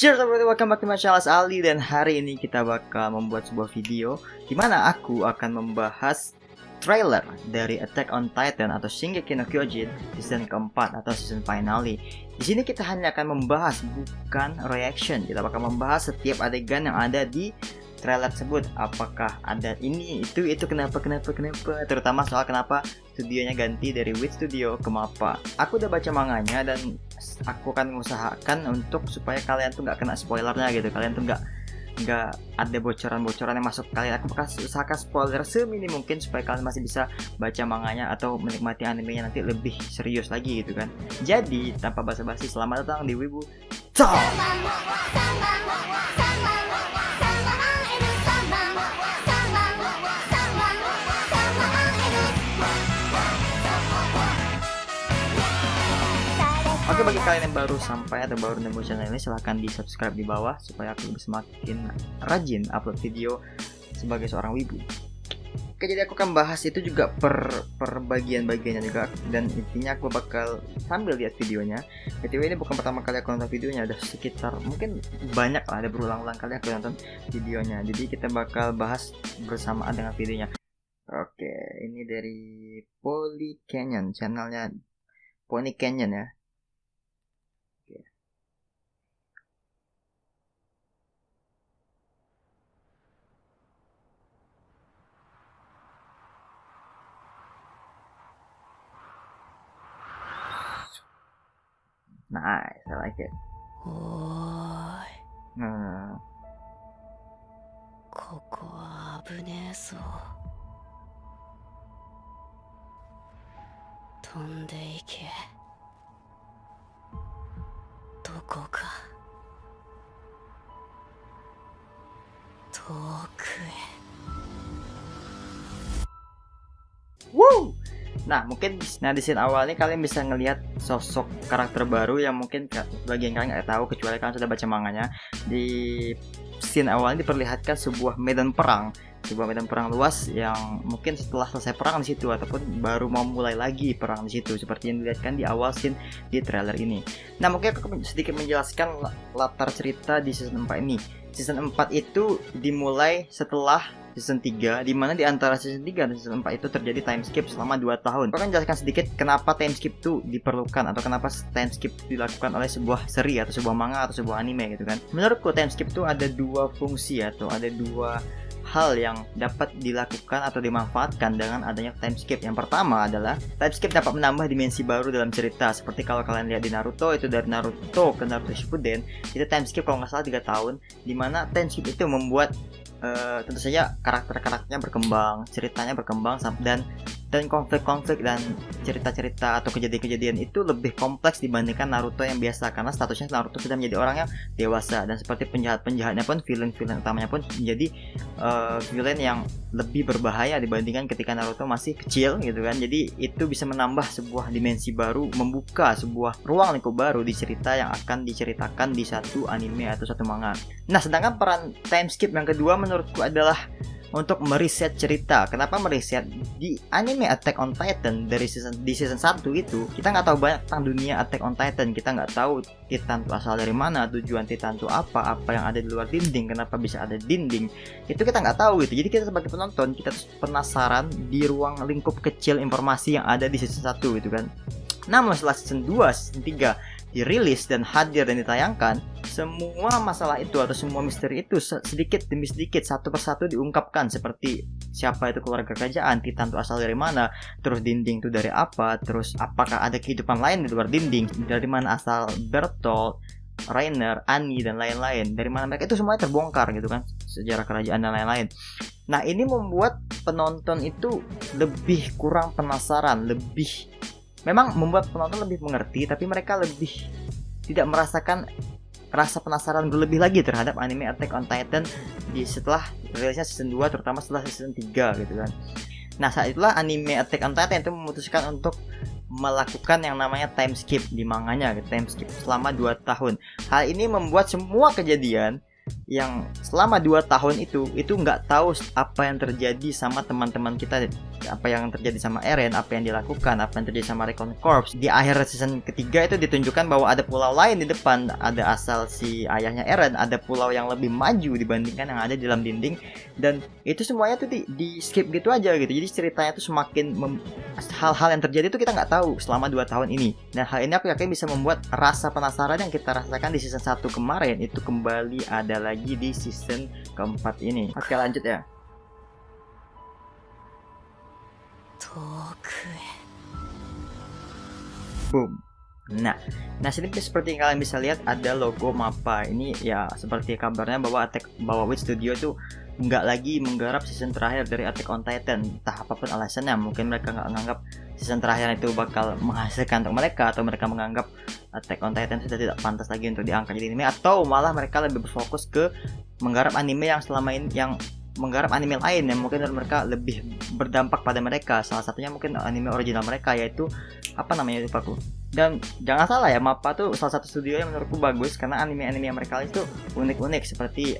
Cheers everybody, welcome back to my channel Ali. Dan hari ini kita bakal membuat sebuah video dimana aku akan membahas trailer dari Attack on Titan atau Shingeki no Kyojin season keempat atau season finale. Di sini kita hanya akan membahas, bukan reaction. Kita bakal membahas setiap adegan yang ada di trailer tersebut. Apakah ada ini, itu, kenapa. Terutama soal kenapa studionya ganti dari Wit Studio ke Mappa. Aku udah baca manganya dan aku akan mengusahakan untuk supaya kalian tuh nggak kena spoilernya gitu. Kalian tuh nggak ada bocoran-bocoran yang masuk kalian. Aku bakal usahakan spoiler seminim mungkin supaya kalian masih bisa baca manganya atau menikmati animenya nanti lebih serius lagi gitu kan. Jadi tanpa basa-basi, selamat datang di Wibu Talk. Oke, bagi kalian yang baru sampai atau baru nemu channel ini, silahkan di subscribe di bawah supaya aku lebih semakin rajin upload video sebagai seorang wibu. Oke, jadi aku akan bahas itu juga per bagian-bagiannya juga, dan intinya aku bakal sambil lihat videonya. BTW ini bukan pertama kali aku nonton videonya, ada sekitar mungkin banyak lah, ada berulang-ulang kali aku nonton videonya. Jadi kita bakal bahas bersamaan dengan videonya. Oke, ini dari Poly Canyon, channelnya Pony Canyon ya. Nice, I like it. ここは危ねえぞ。飛んでいけ。どこか遠くへ。 Woo! Nah, mungkin di scene awal ini kalian bisa ngelihat sosok karakter baru yang mungkin bagian kalian nggak tahu kecuali kalian sudah baca manganya. Di scene awal ini diperlihatkan sebuah medan perang luas yang mungkin setelah selesai perang di situ ataupun baru mau mulai lagi perang di situ, seperti yang dilihatkan di awal scene di trailer ini. Nah, mungkin aku sedikit menjelaskan latar cerita di season 4 ini. Season 4 itu dimulai setelah season 3, dimana di antara season 3 dan season 4 itu terjadi time skip selama 2 tahun. Aku akan jelaskan sedikit kenapa time skip itu diperlukan atau kenapa time skip dilakukan oleh sebuah seri atau sebuah manga atau sebuah anime gitu kan. Menurutku time skip itu ada dua fungsi atau ada dua hal yang dapat dilakukan atau dimanfaatkan dengan adanya time skip. Yang pertama adalah time skip dapat menambah dimensi baru dalam cerita. Seperti kalau kalian lihat di Naruto, itu dari Naruto ke Naruto Shippuden itu time skip kalau nggak salah 3 tahun, dimana time skip itu membuat tentu saja karakternya berkembang, ceritanya berkembang, dan konflik-konflik dan cerita-cerita atau kejadian-kejadian itu lebih kompleks dibandingkan Naruto yang biasa, karena statusnya Naruto sudah menjadi orang yang dewasa, dan seperti penjahat-penjahatnya pun, villain utamanya pun menjadi villain yang lebih berbahaya dibandingkan ketika Naruto masih kecil gitu kan. Jadi itu bisa menambah sebuah dimensi baru, membuka sebuah ruang lingkup baru di cerita yang akan diceritakan di satu anime atau satu manga. Nah, sedangkan peran time skip yang kedua menurutku adalah untuk meriset cerita. Kenapa meriset? Di anime Attack on Titan di season 1 itu kita nggak tahu banyak tentang dunia Attack on Titan. Kita nggak tahu Titan itu asal dari mana, tujuan Titan itu apa yang ada di luar dinding, kenapa bisa ada dinding, itu kita nggak tahu gitu. Jadi kita sebagai penonton, kita penasaran di ruang lingkup kecil informasi yang ada di season 1 gitu kan. Namun setelah season 2, season 3 dirilis dan hadir dan ditayangkan, semua masalah itu atau semua misteri itu sedikit demi sedikit, satu persatu diungkapkan, seperti siapa itu keluarga kerajaan, Titan itu asal dari mana, terus dinding itu dari apa, terus apakah ada kehidupan lain di luar dinding, dari mana asal Bertolt, Reiner, Annie, dan lain-lain, dari mana mereka, itu semuanya terbongkar gitu kan, sejarah kerajaan dan lain-lain. Nah, ini membuat penonton itu lebih kurang penasaran, memang membuat penonton lebih mengerti, tapi mereka lebih tidak merasakan rasa penasaran berlebih lagi terhadap anime Attack on Titan setelah rilisnya season 2, terutama setelah season 3 gitu kan. Nah, saat itulah anime Attack on Titan itu memutuskan untuk melakukan yang namanya time skip di manganya, time skip selama 2 tahun. Hal ini membuat semua kejadian yang selama 2 tahun itu nggak tahu apa yang terjadi sama teman-teman kita apa yang terjadi sama Eren, apa yang dilakukan, apa yang terjadi sama Recon Corps. Di akhir season ketiga itu ditunjukkan bahwa ada pulau lain di depan, ada asal si ayahnya Eren, ada pulau yang lebih maju dibandingkan yang ada di dalam dinding, dan itu semuanya tuh di skip gitu aja gitu. Jadi ceritanya tuh semakin hal-hal yang terjadi tuh kita nggak tahu selama 2 tahun ini. Dan hal ini aku yakin bisa membuat rasa penasaran yang kita rasakan di season 1 kemarin itu kembali ada lagi di season keempat ini. Oke, lanjut ya. 遠くへ Boom. Nah sini seperti yang kalian bisa lihat ada logo MAPPA. Ini ya seperti kabarnya bahwa Wit Studio tuh nggak lagi menggarap season terakhir dari Attack on Titan. Entah apapun alasannya, mungkin mereka nggak menganggap season terakhir itu bakal menghasilkan untuk mereka, atau mereka menganggap Attack on Titan sudah tidak pantas lagi untuk diangkat jadi anime, atau malah mereka lebih berfokus ke menggarap anime yang selama ini, yang menggarap anime lain yang mungkin menurut mereka lebih berdampak pada mereka. Salah satunya mungkin anime original mereka, yaitu apa namanya, lupa aku. Dan jangan salah ya, MAPPA tuh salah satu studio yang menurutku bagus karena anime-anime yang mereka itu unik-unik, seperti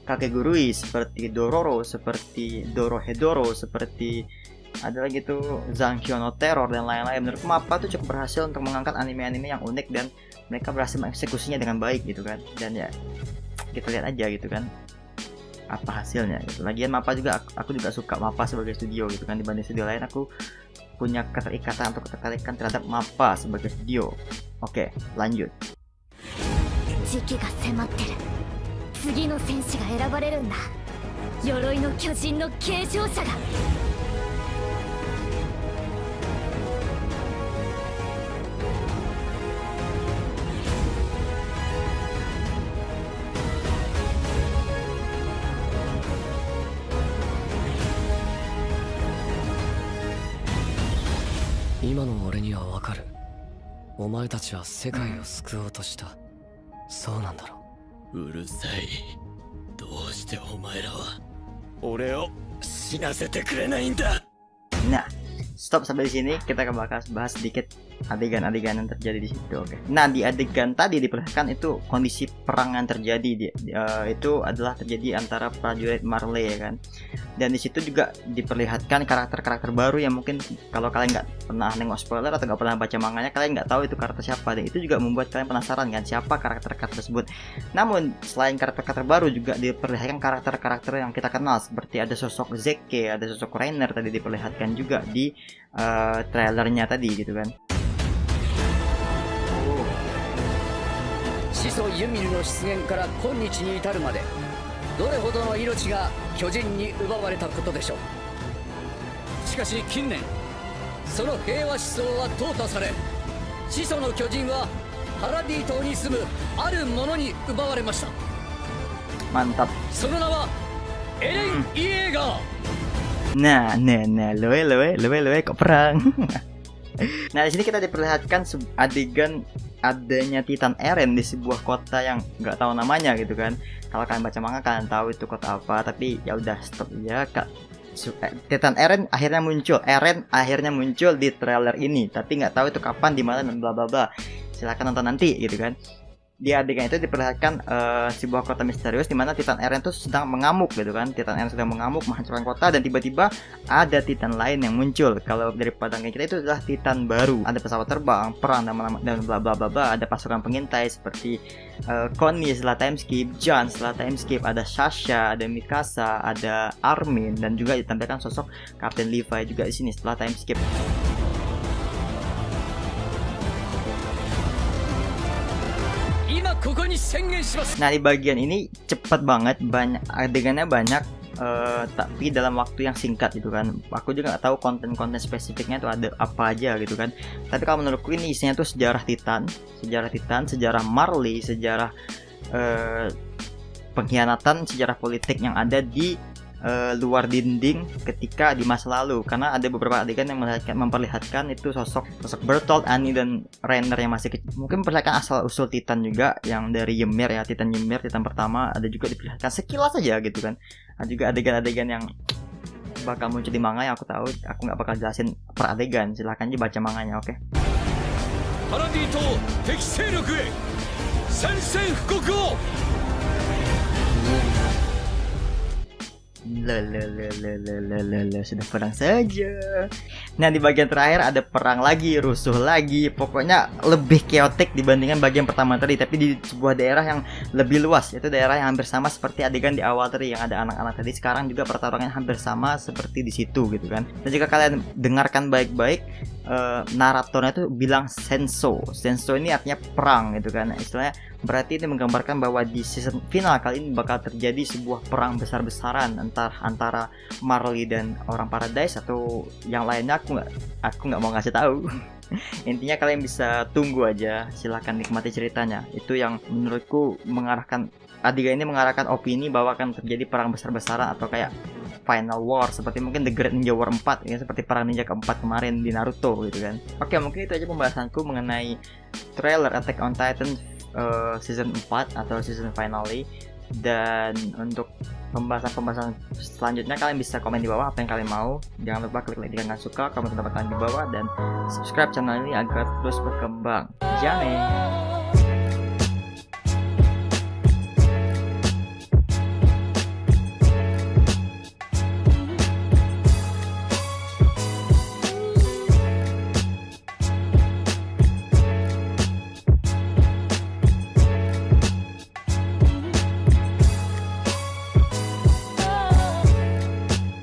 Kakegurui, seperti Dororo, seperti Dorohedoro, seperti ada lagi tuh Zankyo no Terror dan lain-lain. Menurutku MAPPA tuh cukup berhasil untuk mengangkat anime-anime yang unik dan mereka berhasil mengeksekusinya dengan baik gitu kan. Dan ya kita lihat aja gitu kan apa hasilnya gitu. Lagian MAPPA juga, aku juga suka MAPPA sebagai studio gitu kan. Dibanding studio lain aku punya keterikatan atau ketertarikan terhadap MAPPA sebagai studio. Oke, lanjut. 時期が迫ってる。次の戦士が選ばれるんだ。鎧の巨人の継承者が。今の俺にはわかる。お前たちは世界を救おうとした。そうなんだろう。うるさい。どうしてお前らは俺を死なせてくれないんだ。 Nah, stop sampai di sini. Kita akan bahas sedikit adegan-adegan yang terjadi di situ. Oke. Nah, di adegan tadi diperlihatkan itu kondisi perang yang terjadi itu adalah terjadi antara prajurit Marley ya kan. Dan di situ juga diperlihatkan karakter-karakter baru yang mungkin kalau kalian nggak pernah nengok spoiler atau nggak pernah baca manganya, kalian nggak tahu itu karakter siapa, dan itu juga membuat kalian penasaran kan siapa karakter-karakter tersebut. Namun selain karakter-karakter baru juga diperlihatkan karakter-karakter yang kita kenal, seperti ada sosok Zeke, ada sosok Rainer tadi diperlihatkan juga di trailernya tadi gitu kan. 始祖ユミルの出現から今日に至るまでどれほどの命が巨人に奪われたことでしょう。しかし近年その平和思想は淘汰され、始祖の巨人はパラディ島に住むあるものに奪われました。 Mantap. その名はエレン・イエーガー。 Nah, lewe kok perang. Nah, di sini kita diperlihatkan adegan adanya Titan Eren di sebuah kota yang nggak tahu namanya gitu kan. Kalau kalian baca manga kalian tahu itu kota apa, tapi ya udah stop ya kak. Titan Eren akhirnya muncul di trailer ini, tapi nggak tahu itu kapan, di mana, dan bla bla bla. Silakan nonton nanti gitu kan. Di adegan itu diperlihatkan sebuah kota misterius di mana Titan Eren itu sedang mengamuk gitu kan. Titan Eren sedang mengamuk menghancurkan kota, dan tiba-tiba ada Titan lain yang muncul. Kalau dari pandangan kita itu adalah Titan baru. Ada pesawat terbang, perang dan bla bla bla bla. Ada pasukan pengintai seperti Connie setelah time skip, John setelah time skip, ada Sasha, ada Mikasa, ada Armin, dan juga ditampilkan sosok Kapten Levi juga di sini setelah time skip. Nah, di bagian ini cepat banget, banyak adegannya banyak, tapi dalam waktu yang singkat gitu kan. Aku juga nggak tahu konten-konten spesifiknya itu ada apa aja gitu kan. Tapi kalau menurutku ini isinya tuh sejarah Titan, sejarah Marley, sejarah pengkhianatan, sejarah politik yang ada di luar dinding ketika di masa lalu. Karena ada beberapa adegan yang memperlihatkan itu sosok Bertolt, Annie, dan Rainer yang masih kecil. Mungkin memperlihatkan asal usul Titan juga, yang dari Ymir ya, Titan Ymir, Titan pertama. Ada juga diperlihatkan sekilas saja gitu kan. Ada juga adegan-adegan yang bakal muncul di manga yang aku tahu. Aku nggak bakal jelasin per adegan, silahkan aja baca manganya, oke? Paradito, Tekseruku, Sensen Fukuoka. Sudah perang saja. Nah, di bagian terakhir ada perang lagi, rusuh lagi. Pokoknya lebih chaotic dibandingkan bagian pertama tadi, tapi di sebuah daerah yang lebih luas, yaitu daerah yang hampir sama seperti adegan di awal tadi yang ada anak-anak tadi. Sekarang juga pertarungannya hampir sama seperti di situ gitu kan. Dan jika kalian dengarkan baik-baik, naratornya itu bilang senso. Senso ini artinya perang gitu kan. Istilahnya berarti ini menggambarkan bahwa di season final kali ini bakal terjadi sebuah perang besar-besaran antara Marley dan orang Paradise atau yang lainnya. Aku nggak mau ngasih tahu. Intinya kalian bisa tunggu aja, silahkan nikmati ceritanya. Itu yang menurutku adegan ini mengarahkan opini bahwa akan terjadi perang besar-besaran atau kayak Final War, seperti mungkin The Great Ninja War 4 ya, seperti perang ninja keempat kemarin di Naruto gitu kan. Oke, mungkin itu aja pembahasanku mengenai trailer Attack on Titan season 4 atau season finale. Dan untuk pembahasan selanjutnya kalian bisa komen di bawah apa yang kalian mau. Jangan lupa klik like jika kalian suka, komen pendapat kalian di bawah, dan subscribe channel ini agar terus berkembang. Jangan.